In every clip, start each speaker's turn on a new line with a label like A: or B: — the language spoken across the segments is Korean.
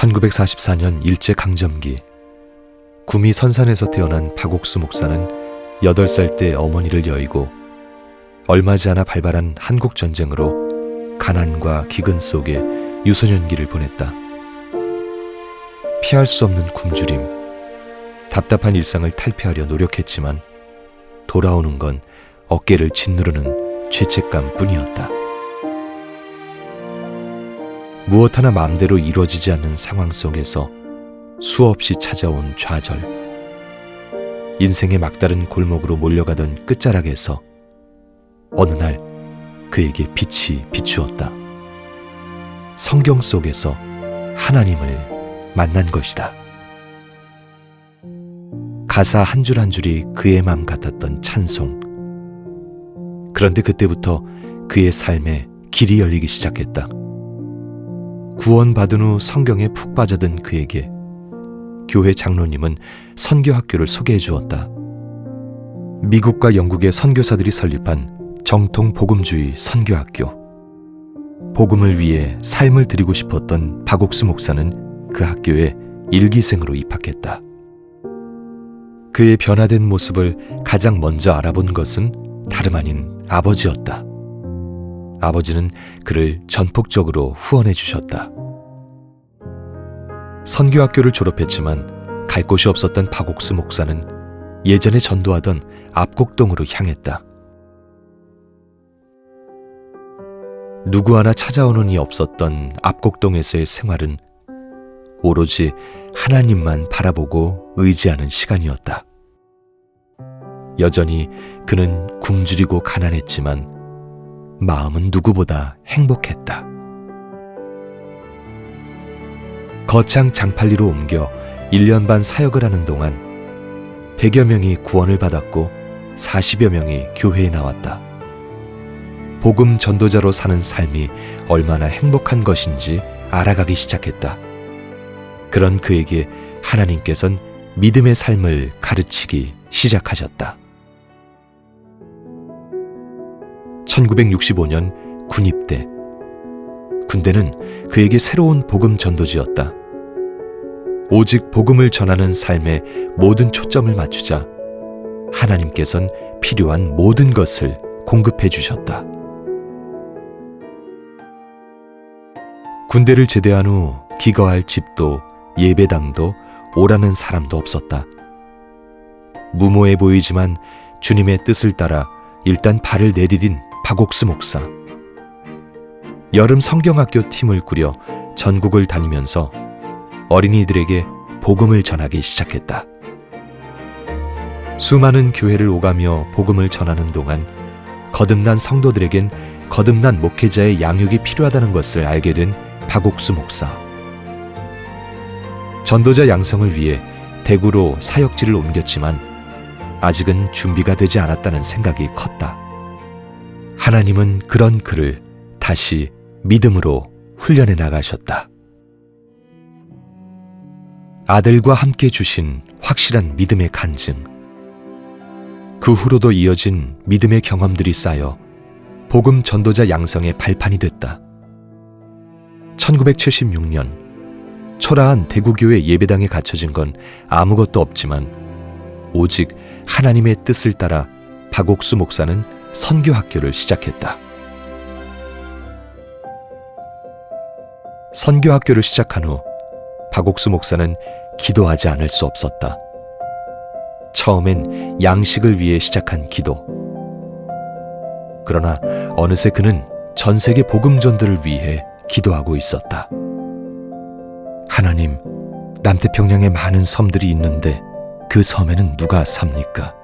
A: 1944년 일제강점기, 구미 선산에서 태어난 박옥수 목사는 8살 때 어머니를 여의고 얼마지 않아 발발한 한국전쟁으로 가난과 기근 속에 유소년기를 보냈다. 피할 수 없는 굶주림, 답답한 일상을 탈피하려 노력했지만 돌아오는 건 어깨를 짓누르는 죄책감 뿐이었다. 무엇 하나 마음대로 이루어지지 않는 상황 속에서 수없이 찾아온 좌절, 인생의 막다른 골목으로 몰려가던 끝자락에서 어느 날 그에게 빛이 비추었다. 성경 속에서 하나님을 만난 것이다. 가사 한 줄 한 줄이 그의 맘 같았던 찬송. 그런데 그때부터 그의 삶에 길이 열리기 시작했다. 구원받은 후 성경에 푹 빠져든 그에게 교회 장로님은 선교학교를 소개해 주었다. 미국과 영국의 선교사들이 설립한 정통 복음주의 선교학교. 복음을 위해 삶을 드리고 싶었던 박옥수 목사는 그 학교에 일기생으로 입학했다. 그의 변화된 모습을 가장 먼저 알아본 것은 다름 아닌 아버지였다. 아버지는 그를 전폭적으로 후원해 주셨다. 선교학교를 졸업했지만 갈 곳이 없었던 박옥수 목사는 예전에 전도하던 압곡동으로 향했다. 누구 하나 찾아오는 이 없었던 압곡동에서의 생활은 오로지 하나님만 바라보고 의지하는 시간이었다. 여전히 그는 굶주리고 가난했지만 마음은 누구보다 행복했다. 거창 장팔리로 옮겨 1년 반 사역을 하는 동안 100여 명이 구원을 받았고 40여 명이 교회에 나왔다. 복음 전도자로 사는 삶이 얼마나 행복한 것인지 알아가기 시작했다. 그런 그에게 하나님께서는 믿음의 삶을 가르치기 시작하셨다. 1965년 군입대. 군대는 그에게 새로운 복음 전도지였다. 오직 복음을 전하는 삶에 모든 초점을 맞추자 하나님께서는 필요한 모든 것을 공급해 주셨다. 군대를 제대한 후 기거할 집도 예배당도 오라는 사람도 없었다. 무모해 보이지만 주님의 뜻을 따라 일단 발을 내디딘 박옥수 목사. 여름 성경학교 팀을 꾸려 전국을 다니면서 어린이들에게 복음을 전하기 시작했다. 수많은 교회를 오가며 복음을 전하는 동안 거듭난 성도들에겐 거듭난 목회자의 양육이 필요하다는 것을 알게 된 박옥수 목사. 전도자 양성을 위해 대구로 사역지를 옮겼지만 아직은 준비가 되지 않았다는 생각이 컸다. 하나님은 그런 그를 다시 믿음으로 훈련해 나가셨다. 아들과 함께 주신 확실한 믿음의 간증. 그 후로도 이어진 믿음의 경험들이 쌓여 복음 전도자 양성의 발판이 됐다. 1976년 초라한 대구교회 예배당에 갇혀진 건 아무것도 없지만 오직 하나님의 뜻을 따라 박옥수 목사는 선교학교를 시작했다. 선교학교를 시작한 후 박옥수 목사는 기도하지 않을 수 없었다. 처음엔 양식을 위해 시작한 기도. 그러나 어느새 그는 전 세계 복음 전도를 위해 기도하고 있었다. 하나님, 남태평양에 많은 섬들이 있는데 그 섬에는 누가 삽니까?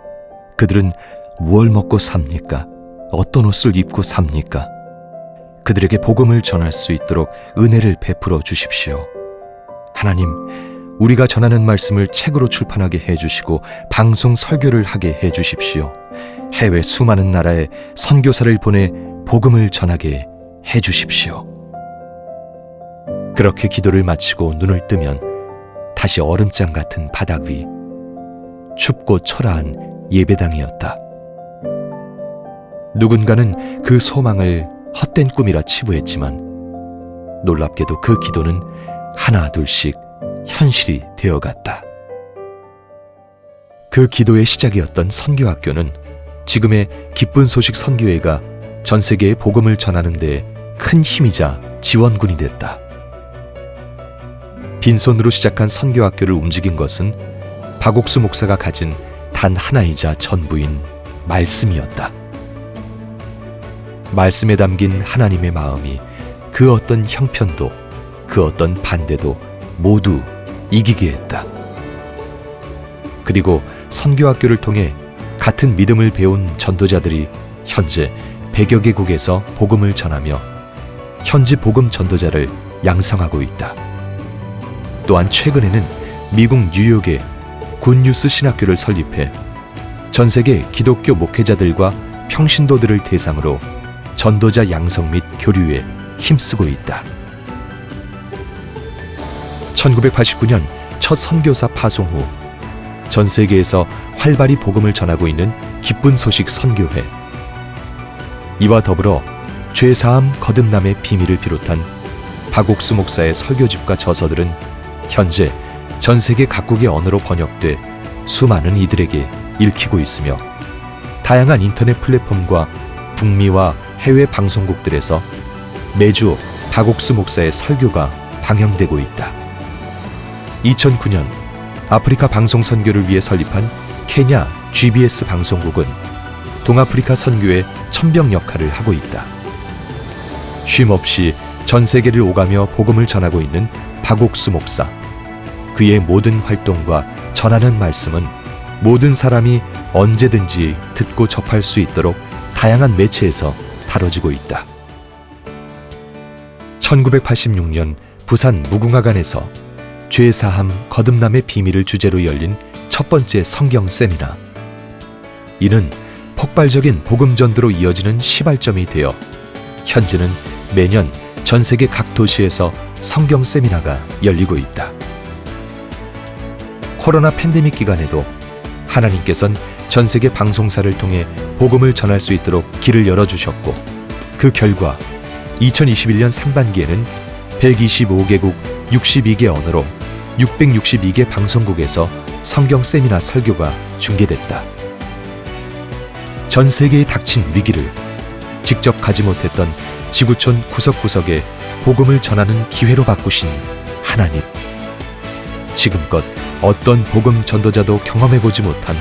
A: 그들은 무엇을 먹고 삽니까? 어떤 옷을 입고 삽니까? 그들에게 복음을 전할 수 있도록 은혜를 베풀어 주십시오. 하나님, 우리가 전하는 말씀을 책으로 출판하게 해주시고 방송 설교를 하게 해주십시오. 해외 수많은 나라에 선교사를 보내 복음을 전하게 해주십시오. 그렇게 기도를 마치고 눈을 뜨면 다시 얼음장 같은 바닥 위, 춥고 초라한 예배당이었다. 누군가는 그 소망을 헛된 꿈이라 치부했지만 놀랍게도 그 기도는 하나 둘씩 현실이 되어갔다. 그 기도의 시작이었던 선교학교는 지금의 기쁜 소식 선교회가 전 세계에 복음을 전하는 데 큰 힘이자 지원군이 됐다. 빈손으로 시작한 선교학교를 움직인 것은 박옥수 목사가 가진 단 하나이자 전부인 말씀이었다. 말씀에 담긴 하나님의 마음이 그 어떤 형편도 그 어떤 반대도 모두 이기게 했다. 그리고 선교학교를 통해 같은 믿음을 배운 전도자들이 현재 100여 개국에서 복음을 전하며 현지 복음 전도자를 양성하고 있다. 또한 최근에는 미국 뉴욕에 굿뉴스 신학교를 설립해 전 세계 기독교 목회자들과 평신도들을 대상으로 전도자 양성 및 교류에 힘쓰고 있다. 1989년 첫 선교사 파송 후 전 세계에서 활발히 복음을 전하고 있는 기쁜 소식 선교회. 이와 더불어 죄사함 거듭남의 비밀을 비롯한 박옥수 목사의 설교집과 저서들은 현재 전 세계 각국의 언어로 번역돼 수많은 이들에게 읽히고 있으며 다양한 인터넷 플랫폼과 북미와 해외 방송국들에서 매주 박옥수 목사의 설교가 방영되고 있다. 2009년 아프리카 방송 선교를 위해 설립한 케냐 GBS 방송국은 동아프리카 선교의 천병 역할을 하고 있다. 쉼없이 전 세계를 오가며 복음을 전하고 있는 박옥수 목사. 그의 모든 활동과 전하는 말씀은 모든 사람이 언제든지 듣고 접할 수 있도록 다양한 매체에서 다뤄지고 있다. 1986년 부산 무궁화관에서 죄사함 거듭남의 비밀을 주제로 열린 첫 번째 성경 세미나. 이는 폭발적인 복음 전도로 이어지는 시발점이 되어 현재는 매년 전 세계 각 도시에서 성경 세미나가 열리고 있다. 코로나 팬데믹 기간에도 하나님께서는 전 세계 방송사를 통해 복음을 전할 수 있도록 길을 열어주셨고, 그 결과 2021년 상반기에는 125개국 62개 언어로 662개 방송국에서 성경 세미나 설교가 중계됐다. 전 세계에 닥친 위기를 직접 가지 못했던 지구촌 구석구석에 복음을 전하는 기회로 바꾸신 하나님. 지금껏 어떤 복음 전도자도 경험해보지 못한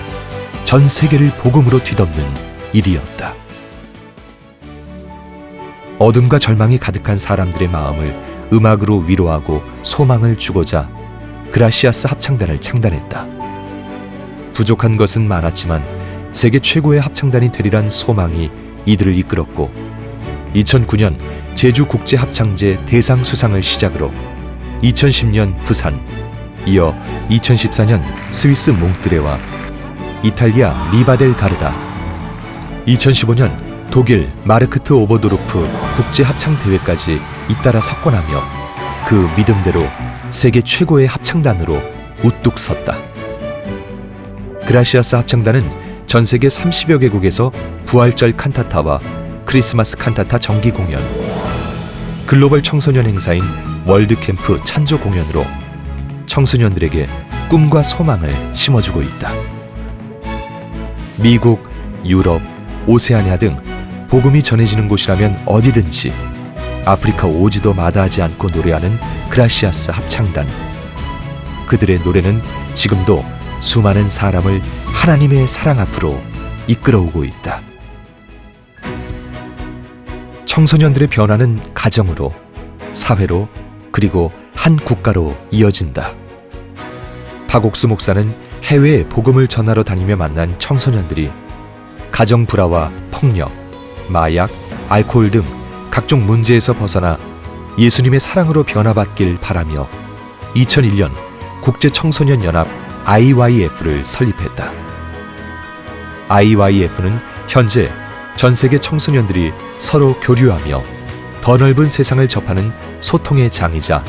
A: 전 세계를 복음으로 뒤덮는 일이었다. 어둠과 절망이 가득한 사람들의 마음을 음악으로 위로하고 소망을 주고자 그라시아스 합창단을 창단했다. 부족한 것은 많았지만 세계 최고의 합창단이 되리란 소망이 이들을 이끌었고, 2009년 제주국제합창제 대상 수상을 시작으로 2010년 부산, 이어 2014년 스위스 몽트레와 이탈리아 리바델 가르다, 2015년 독일 마르크트 오버도르프 국제합창대회까지 잇따라 석권하며 그 믿음대로 세계 최고의 합창단으로 우뚝 섰다. 그라시아스 합창단은 전 세계 30여 개국에서 부활절 칸타타와 크리스마스 칸타타 정기 공연, 글로벌 청소년 행사인 월드캠프 찬조 공연으로 청소년들에게 꿈과 소망을 심어주고 있다. 미국, 유럽, 오세아니아 등 복음이 전해지는 곳이라면 어디든지 아프리카 오지도 마다하지 않고 노래하는 그라시아스 합창단. 그들의 노래는 지금도 수많은 사람을 하나님의 사랑 앞으로 이끌어오고 있다. 청소년들의 변화는 가정으로, 사회로, 그리고 한 국가로 이어진다. 박옥수 목사는 해외에 복음을 전하러 다니며 만난 청소년들이 가정 불화와 폭력, 마약, 알코올 등 각종 문제에서 벗어나 예수님의 사랑으로 변화받길 바라며 2001년 국제청소년연합 IYF를 설립했다. IYF는 현재 전 세계 청소년들이 서로 교류하며 더 넓은 세상을 접하는 소통의 장이자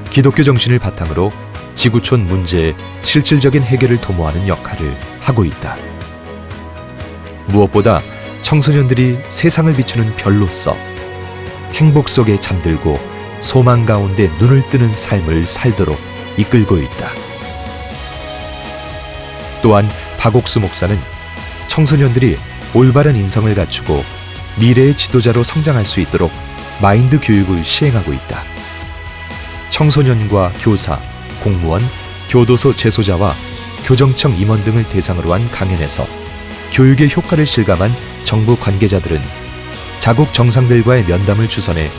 A: 기독교 정신을 바탕으로 지구촌 문제의 실질적인 해결을 도모하는 역할을 하고 있다. 무엇보다 청소년들이 세상을 비추는 별로서 행복 속에 잠들고 소망 가운데 눈을 뜨는 삶을 살도록 이끌고 있다. 또한 박옥수 목사는 청소년들이 올바른 인성을 갖추고 미래의 지도자로 성장할 수 있도록 마인드 교육을 시행하고 있다. 청소년과 교사, 공무원, 교도소 재소자와 교정청 임원 등을 대상으로 한 강연에서 교육의 효과를 실감한 정부 관계자들은 자국 정상들과의 면담을 주선해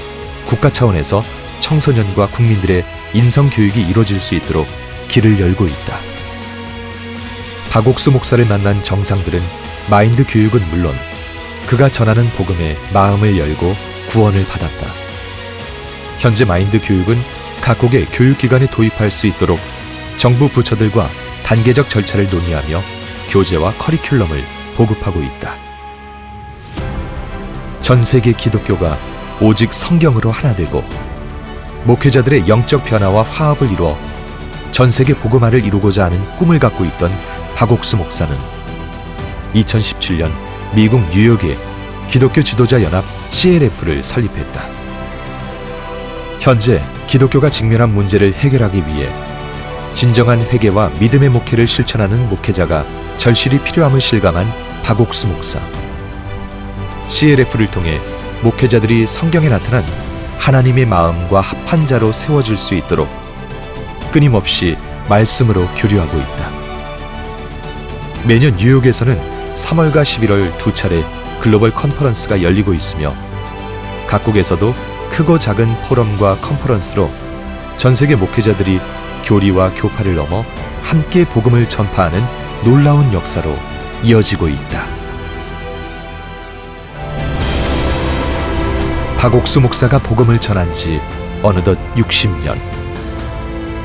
A: 국가 차원에서 청소년과 국민들의 인성 교육이 이루어질 수 있도록 길을 열고 있다. 박옥수 목사를 만난 정상들은 마인드 교육은 물론 그가 전하는 복음에 마음을 열고 구원을 받았다. 현재 마인드 교육은 각국의 교육기관에 도입할 수 있도록 정부 부처들과 단계적 절차를 논의하며 교재와 커리큘럼을 보급하고 있다. 전 세계 기독교가 오직 성경으로 하나 되고 목회자들의 영적 변화와 화합을 이루어 전 세계 복음화를 이루고자 하는 꿈을 갖고 있던 박옥수 목사는 2017년 미국 뉴욕에 기독교 지도자 연합 CLF를 설립했다. 현재 기독교가 직면한 문제를 해결하기 위해 진정한 회개와 믿음의 목회를 실천하는 목회자가 절실히 필요함을 실감한 박옥수 목사. CLF를 통해 목회자들이 성경에 나타난 하나님의 마음과 합한 자로 세워질 수 있도록 끊임없이 말씀으로 교류하고 있다. 매년 뉴욕에서는 3월과 11월 두 차례 글로벌 컨퍼런스가 열리고 있으며 각국에서도 크고 작은 포럼과 컨퍼런스로 전 세계 목회자들이 교리와 교파를 넘어 함께 복음을 전파하는 놀라운 역사로 이어지고 있다. 박옥수 목사가 복음을 전한 지 어느덧 60년.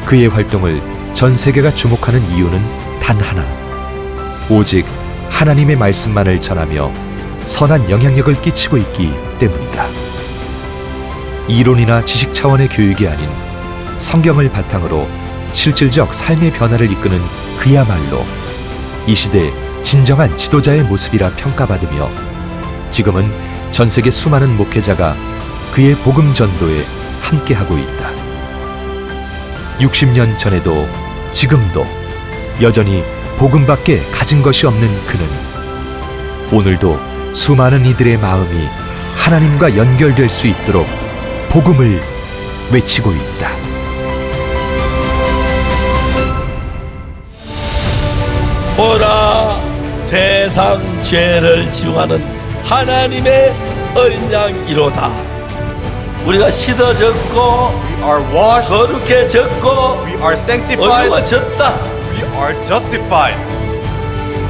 A: 그의 활동을 전 세계가 주목하는 이유는 단 하나. 오직 하나님의 말씀만을 전하며 선한 영향력을 끼치고 있기 때문이다. 이론이나 지식 차원의 교육이 아닌 성경을 바탕으로 실질적 삶의 변화를 이끄는 그야말로 이 시대의 진정한 지도자의 모습이라 평가받으며 지금은 전 세계 수많은 목회자가 그의 복음 전도에 함께하고 있다. 60년 전에도 지금도 여전히 복음밖에 가진 것이 없는 그는 오늘도 수많은 이들의 마음이 하나님과 연결될 수 있도록 복음을 외치고 있다.
B: 보라, 세상 죄를 지우하는 하나님의 어린 양이로다. 우리가 씻어졌고
C: We are washed,
B: 거룩해졌고
C: we are sanctified,
B: 의로워졌다.
C: we are justified.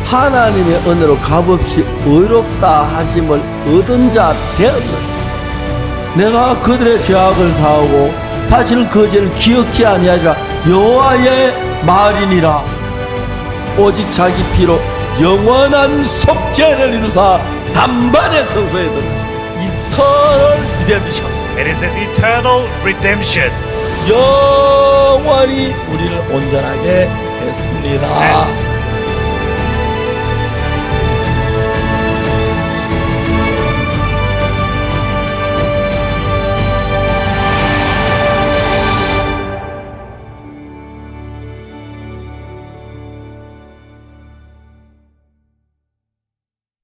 B: 하나님의 은혜로 값없이 의롭다 하심을 얻은 자 되었느니라. 내가 그들의 죄악을 사하고 다시는 그 죄를 기억지 아니하리라. 여호와의 말이니라. 오직 자기 피로 영원한 속죄를 이루사 단번에 성소에 들어가시고 Eternal redemption.
D: It is His eternal redemption.
B: 영원히 우리를 온전하게 했습니다.